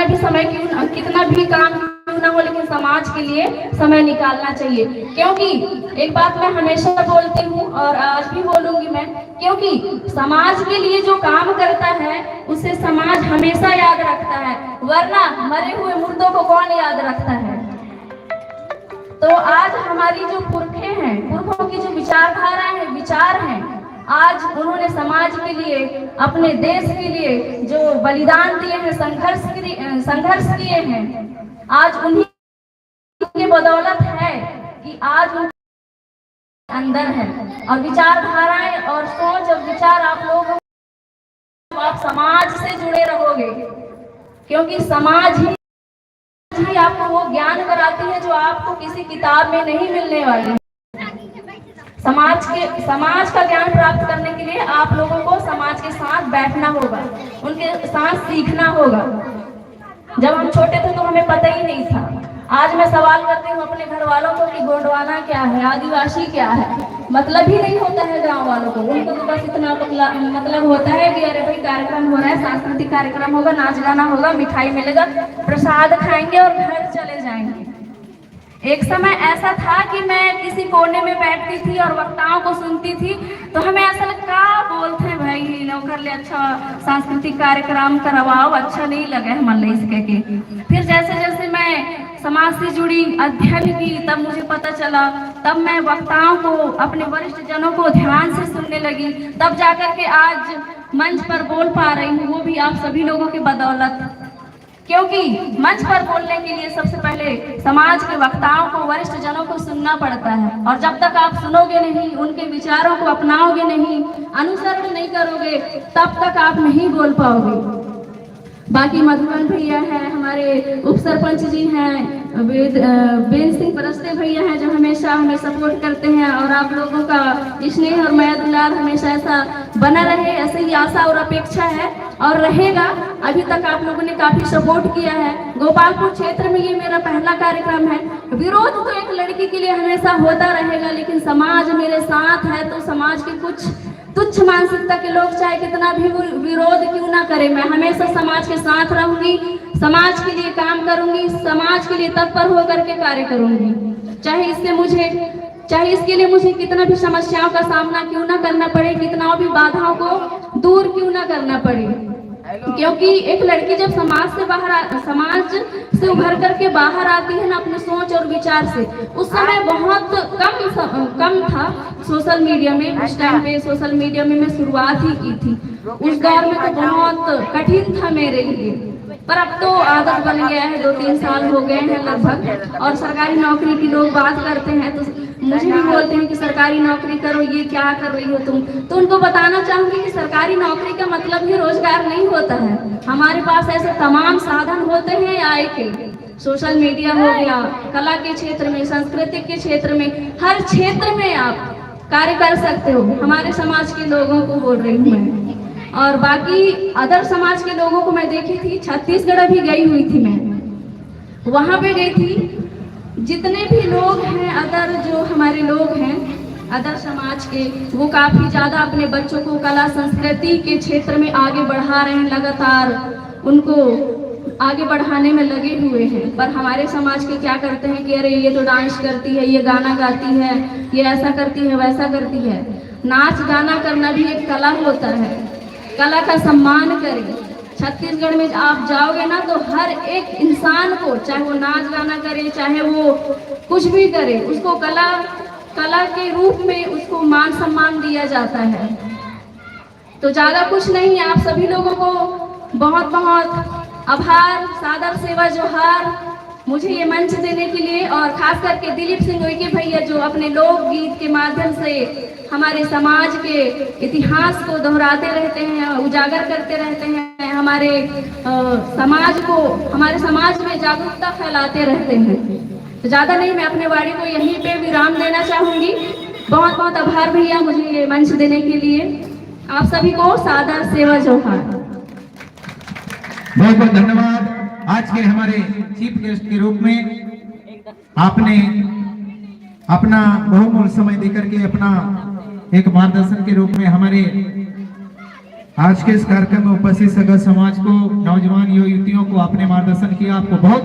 कितना भी समय कितना भी काम क्यों ना हो, लेकिन समाज के लिए समय निकालना चाहिए। क्योंकि एक बात मैं हमेशा बोलती हूँ और आज भी बोलूंगी मैं, क्योंकि समाज के लिए जो काम करता है उसे समाज हमेशा याद रखता है, वरना मरे हुए मुर्दों को कौन याद रखता है। तो आज हमारी जो पुरखे हैं, पुरखों की जो विचारधारा है, विचार हैं, आज उन्होंने समाज के लिए, अपने देश के लिए जो बलिदान दिए हैं, संघर्ष किए हैं, आज उन्हीं की बदौलत है कि आज उनके अंदर है। और विचारधाराएं और सोच और विचार आप लोग, आप समाज से जुड़े रहोगे, क्योंकि समाज ही आपको वो ज्ञान कराती है जो आपको किसी किताब में नहीं मिलने वाली। समाज का ज्ञान प्राप्त करने के लिए आप लोगों को समाज के साथ बैठना होगा, उनके साथ सीखना होगा। जब हम छोटे थे तो हमें पता ही नहीं था। आज मैं सवाल करती हूँ अपने घर वालों को कि गोंडवाना क्या है, आदिवासी क्या है, मतलब ही नहीं होता है गांव वालों को। उनको तो बस इतना मतलब होता है कि अरे भाई कार्यक्रम हो रहा है, सांस्कृतिक कार्यक्रम होगा, नाच गाना होगा, मिठाई मिलेगा, प्रसाद खाएंगे और घर चले जाएंगे। एक समय ऐसा था कि मैं किसी कोने में बैठती थी और वक्ताओं को सुनती थी, तो हमें ऐसा लगता बोलते हैं भाई नौकर ले, अच्छा सांस्कृतिक कार्यक्रम करवाओ, अच्छा नहीं लगे मन इसके के। फिर जैसे जैसे मैं समाज से जुड़ी, अध्ययन की, तब मुझे पता चला, तब मैं वक्ताओं को, अपने वरिष्ठ जनों को ध्यान से सुनने लगी, तब जाकर के आज मंच पर बोल पा रही हूँ, वो भी आप सभी लोगों की बदौलत। क्योंकि मंच पर बोलने के लिए सबसे पहले समाज के वक्ताओं को, वरिष्ठ जनों को सुनना पड़ता है, और जब तक आप सुनोगे नहीं, उनके विचारों को अपनाओगे नहीं, अनुसरण नहीं करोगे, तब तक आप नहीं बोल पाओगे। बाकी मधुबन भैया हैं, हमारे उप सरपंच जी हैं, बेन सिंह परस्ते भैया हैं जो हमेशा हमें सपोर्ट करते हैं, और आप लोगों का स्नेह और माया दुलार हमेशा ऐसा बना रहे, ऐसे ही आशा और अपेक्षा है और रहेगा। अभी तक आप लोगों ने काफी सपोर्ट किया है। गोपालपुर क्षेत्र में ये मेरा पहला कार्यक्रम है। विरोध तो एक लड़की के लिए हमेशा होता रहेगा, लेकिन समाज मेरे साथ है, तो समाज के कुछ तुच्छ मानसिकता के लोग चाहे कितना भी विरोध क्यों ना करे, मैं हमेशा समाज के साथ रहूंगी, समाज के लिए काम करूंगी, समाज के लिए तत्पर होकर के कार्य करूंगी। चाहे इसके लिए मुझे कितना भी समस्याओं का सामना क्यों ना करना पड़े, कितना भी बाधाओं को दूर क्यों ना करना पड़े। क्योंकि एक लड़की जब समाज से उभर करके बाहर आती है ना, अपने सोच और विचार से, उस समय बहुत कम था सोशल मीडिया में। उस टाइम पे सोशल मीडिया में मैं शुरुआत ही की थी, उस दौर में तो बहुत कठिन था मेरे लिए, पर अब तो आदत बन गया है। 2-3 साल हो गए हैं लगभग। और सरकारी नौकरी की लोग बात करते हैं तो मुझे भी बोलते हैं कि सरकारी नौकरी करो, ये क्या कर रही हो तुम। तो उनको बताना चाहूंगी कि सरकारी नौकरी का मतलब ही रोजगार नहीं होता है। हमारे पास ऐसे तमाम साधन होते हैं आय के, सोशल मीडिया हो गया, कला के क्षेत्र में, संस्कृति के क्षेत्र में, हर क्षेत्र में आप कार्य कर सकते हो। हमारे समाज के लोगों को बोल रही हूँ मैं, और बाकी अदर समाज के लोगों को मैं देखी थी। छत्तीसगढ़ भी गई हुई थी मैं, वहां पे गई थी। जितने भी लोग हैं, अदर जो हमारे लोग हैं अदर समाज के, वो काफी ज्यादा अपने बच्चों को कला संस्कृति के क्षेत्र में आगे बढ़ा रहे हैं, लगातार उनको आगे बढ़ाने में लगे हुए हैं। पर हमारे समाज के क्या करते हैं कि अरे ये तो डांस करती है, ये गाना गाती है, ये ऐसा करती है, वैसा करती है। नाच गाना करना भी एक कला होता है, कला का सम्मान करें। छत्तीसगढ़ में आप जाओगे ना तो हर एक इंसान को, चाहे वो नाच गाना करे, चाहे वो कुछ भी करे, उसको कला के रूप में उसको मान सम्मान दिया जाता है। तो ज्यादा कुछ नहीं, आप सभी लोगों को बहुत बहुत आभार, सादर सेवा जोहार मुझे ये मंच देने के लिए, और खास करके दिलीप सिंह उइके भैया जो अपने लोकगीत के माध्यम से हमारे समाज के इतिहास को दोहराते रहते हैं, उजागर करते रहते हैं, हमारे समाज में जागरूकता फैलाते रहते हैं। तो ज्यादा नहीं, मैं अपने वाणी को यहीं पे विराम देना चाहूंगी। बहुत बहुत आभार भैया मुझे ये मंच देने के लिए। आप सभी को सादर सेवा जोहार। बहुत बहुत धन्यवाद। आज के हमारे चीफ गेस्ट के रूप में आपने अपना बहुमूल्य समय देकर के, अपना एक मार्गदर्शन के रूप में हमारे आज के इस कार्यक्रम में उपस्थित सगल समाज को, नौजवान युवतियों को आपने मार्गदर्शन किया, आपको बहुत